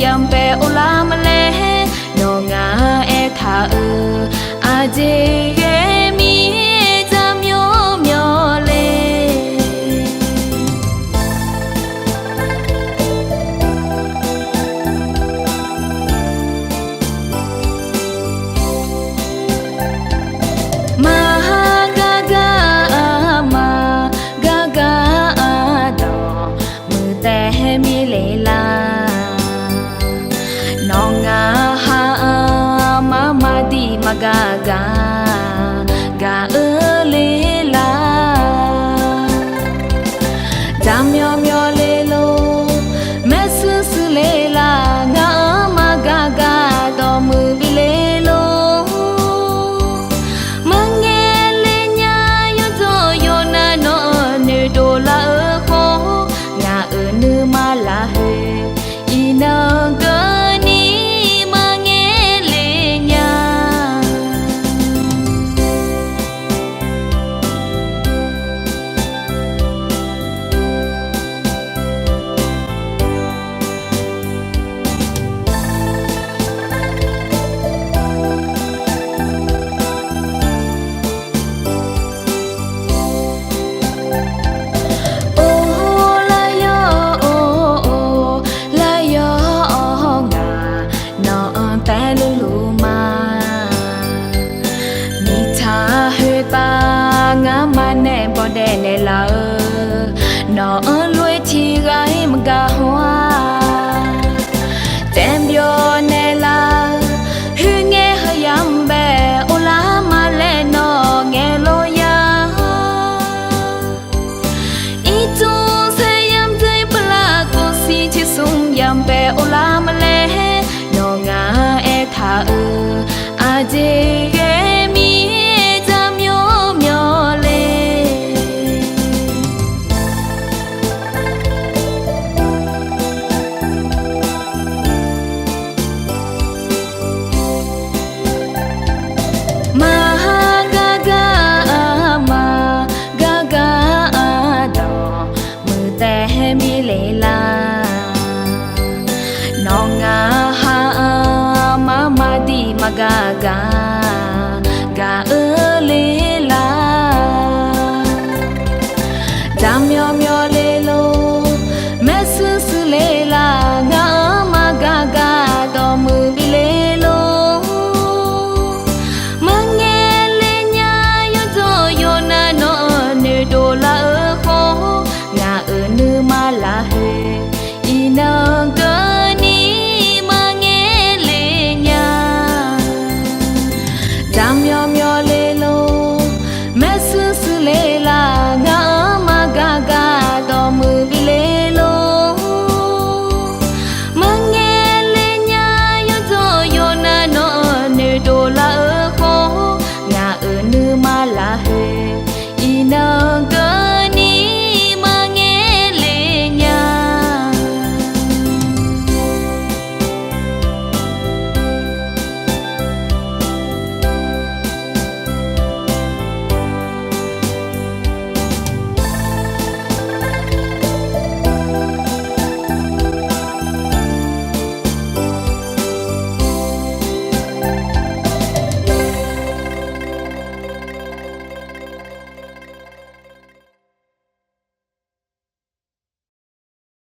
yam pe ola male no nga e tha aje ye mi za myo myo le ma ga ga do mu te mi le la no nga ha ma di ma ga ga le la da myo myo le lo me su le la nga ma ga do mu bi le lo ma nge le nya yo zo yo na no ne do la kho nga nu ma la he ina ga ni ma nge le nya ne la no lue chi gai ma ga hoa tem yo ne la hu nge ha yam be ola ma le no nge lo ya I tu se yam dai pla ko si chi sum yam be ola ma le no nga e tha a je ye mi za myo myo le mi le la no